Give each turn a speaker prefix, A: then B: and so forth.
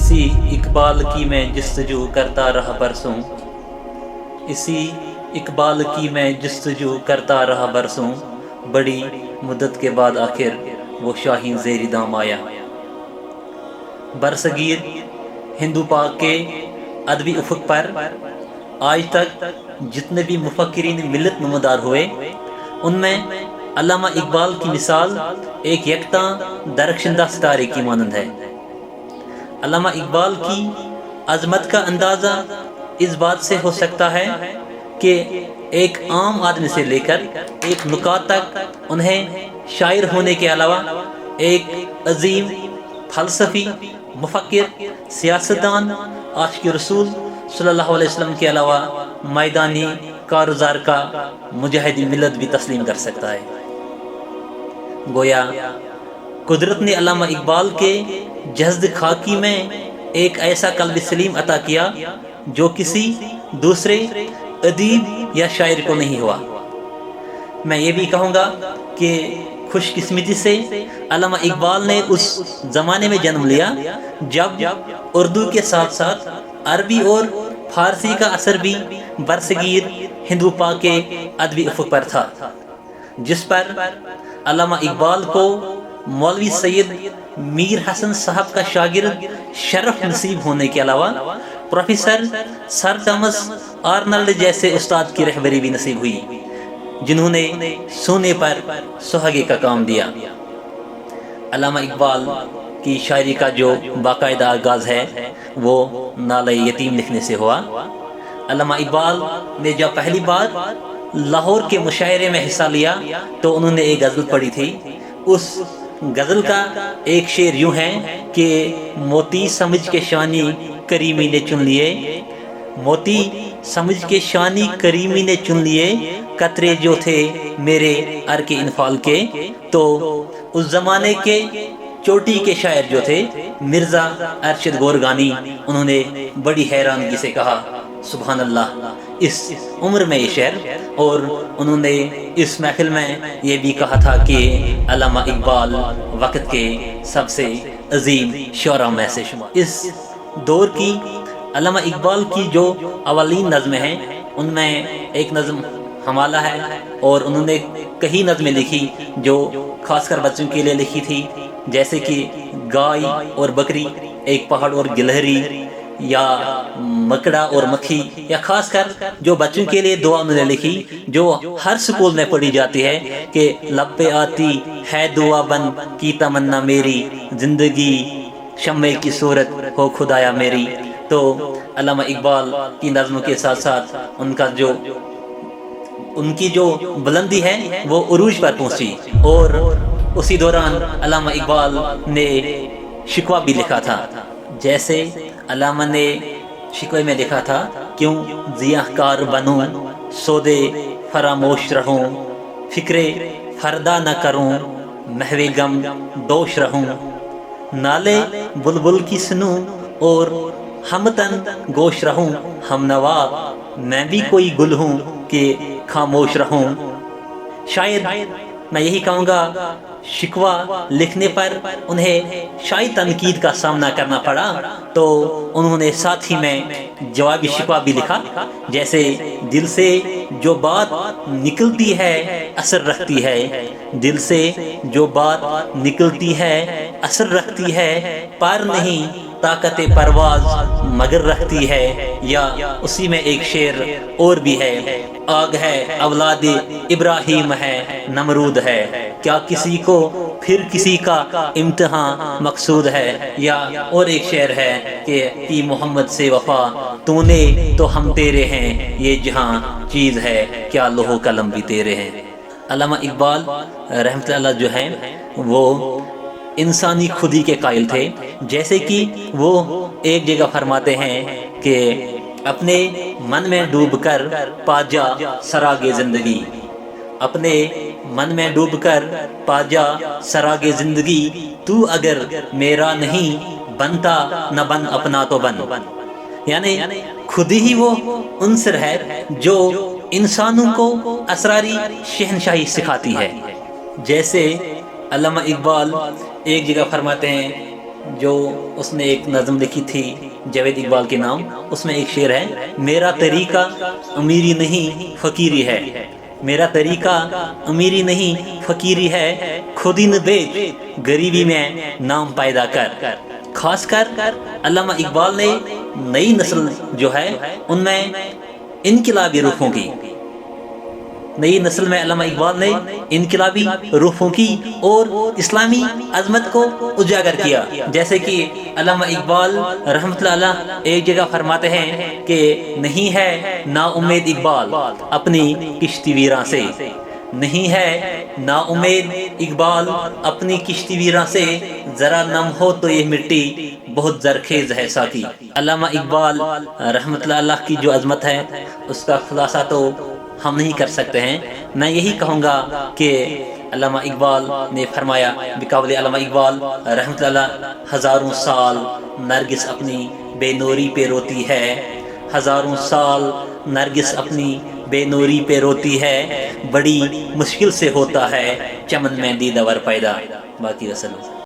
A: اسی اقبال کی میں جستجو کرتا رہا برسوں، اسی اقبال کی میں جستجو کرتا رہا برسوں، بڑی مدت کے بعد آخر وہ شاہین زیری دام آیا۔ برصغیر ہندو پاک کے ادبی افق پر آج تک جتنے بھی مفکرین ملت نمودار ہوئے، ان میں علامہ اقبال کی مثال ایک یکتا درخشندہ ستارے کی مانند ہے۔ علامہ اقبال کی عظمت کا اندازہ اس بات سے ہو سکتا ہے کہ ایک عام آدمی سے لے کر ایک نکات تک انہیں شاعر ہونے کے علاوہ ایک عظیم فلسفی، مفکر، سیاستدان، عاشق رسول صلی اللہ علیہ وسلم کے علاوہ میدانی کارزار کا مجاہد ملت بھی تسلیم کر سکتا ہے۔ گویا قدرت نے علامہ اقبال کے جسد خاکی میں ایک ایسا قلب سلیم عطا کیا جو کسی دوسرے ادیب یا شاعر کو نہیں ہوا۔ میں یہ بھی کہوں گا کہ خوش قسمتی سے علامہ اقبال نے اس زمانے میں جنم لیا جب اردو کے ساتھ ساتھ عربی اور فارسی کا اثر بھی برصغیر ہندو پاک کے ادبی افق پر تھا، جس پر علامہ اقبال کو مولوی سید میر حسن صاحب کا شاگرد شرف نصیب ہونے کے علاوہ پروفیسر سر تھامس آرنلڈ جیسے استاد کی رہبری بھی نصیب ہوئی، جنہوں نے سونے پر سہاگے کا کام دیا۔ علامہ اقبال کی شاعری کا جو باقاعدہ آغاز ہے وہ نالہ یتیم لکھنے سے ہوا۔ علامہ اقبال نے جب پہلی بار لاہور کے مشاعرے میں حصہ لیا تو انہوں نے ایک غزل پڑھی تھی۔ اس غزل کا ایک شعر یوں ہے کہ موتی سمجھ کے شانی کریمی نے چن لیے، موتی سمجھ کے شانی کریمی نے چن لیے، قطرے جو تھے میرے ارک انفال کے۔ تو اس زمانے کے چوٹی کے شاعر جو تھے مرزا ارشد گورگانی، انہوں نے بڑی حیرانگی سے کہا سبحان اللہ اس عمر میں یہ شعر، اور انہوں نے اس محفل میں یہ بھی کہا تھا کہ علامہ اقبال وقت کے سب سے عظیم شعراء میں سے شمار۔ اس دور کی علامہ اقبال کی جو اولین نظمیں ہیں ان میں ایک نظم حمالہ ہے، اور انہوں نے کئی نظمیں لکھی جو خاص کر بچوں کے لیے لکھی تھی، جیسے کہ گائے اور بکری، ایک پہاڑ اور گلہری، یا مکڑا اور مکھی، یا خاص کر جو بچوں کے لیے دعا انہوں نے لکھی جو ہر سکول میں پڑھی جاتی ہے کہ لب پہ آتی ہے دعا بن کی تمنا میری، زندگی شمع کی صورت ہو خدایا میری۔ تو علامہ اقبال کی نظموں کے ساتھ ساتھ ان کی جو بلندی ہے وہ عروج پر پہنچی، اور اسی دوران علامہ اقبال نے شکوہ بھی لکھا تھا۔ جیسے علامہ نے شکوے میں لکھا تھا کیوں ضیاء کار بنوں سودے فراموش رہوں، فکرے فردا نہ کروں محو غم دوش رہوں، نالے بلبل کی سنوں اور ہم تن گوش رہوں، ہم نوا میں بھی کوئی گل ہوں کہ خاموش رہوں۔ شاید میں یہی کہوں گا شکوہ لکھنے پر انہیں شاید تنقید کا سامنا کرنا پڑا، تو انہوں نے ساتھ ہی میں جوابی شکوہ بھی لکھا، جیسے دل سے جو بات نکلتی ہے اثر رکھتی ہے، دل سے جو بات نکلتی ہے اثر رکھتی ہے، پر نہیں طاقت پرواز مگر رکھتی ہے۔ یا اسی میں ایک شعر اور بھی ہے، آگ ہے اولاد ابراہیم ہے نمرود ہے، کیا کسی کو پھر کسی کا امتحان مقصود ہے۔ یا اور ایک شعر ہے کہ کی محمد سے وفا تو نے تو ہم تیرے ہیں، یہ جہاں چیز ہے کیا لوح و قلم بھی تیرے ہیں۔ علامہ اقبال رحمۃ اللہ جو ہیں وہ انسانی خودی کے قائل تھے، جیسے کہ وہ ایک جگہ فرماتے ہیں کہ اپنے من میں ڈوب کر پا جا سراغ زندگی، اپنے من میں ڈوب کر پا جا سراغ زندگی، تو اگر میرا نہیں بنتا نہ بن اپنا تو بن۔ یعنی خود ہی وہ عنصر ہے جو انسانوں کو اسراری شہنشاہی سکھاتی ہے۔ جیسے علامہ اقبال ایک جگہ فرماتے ہیں جو اس نے ایک نظم لکھی تھی جاوید اقبال کے نام، اس میں ایک شعر ہے، میرا طریقہ امیری نہیں فقیری ہے، میرا طریقہ امیری نہیں فقیری ہے، خود ہی نہ بیچ غریبی میں نام پیدا کر۔ خاص کر علامہ اقبال نے نئی نسل جو ہے ان میں انقلابی روحوں کی، نئی نسل میں علامہ اقبال نے انقلابی روحوں کی اور اسلامی عظمت کو اجاگر کیا۔ جیسے کہ علامہ اقبال رحمۃ اللہ علیہ ایک جگہ فرماتے ہیں کہ نہیں ہے نا امید اقبال اپنی کشتی ویراں سے، نہیں ہے نا امید اقبال اپنی کشتی ویراں سے، ذرا نم ہو تو یہ مٹی بہت زرخیز ہے ساقی۔ علامہ اقبال رحمۃ اللہ علیہ کی جو عظمت ہے اس کا خلاصہ تو ہم نہیں کر سکتے ہیں۔ میں یہی کہوں گا کہ علامہ اقبال نے فرمایا، بقول علامہ اقبال رحمۃ اللہ، ہزاروں سال نرگس اپنی بے نوری پہ روتی ہے، ہزاروں سال نرگس اپنی بے نوری پہ روتی ہے، بڑی مشکل سے ہوتا ہے چمن میں دیدہ ور پیدا۔ باقی وسلم۔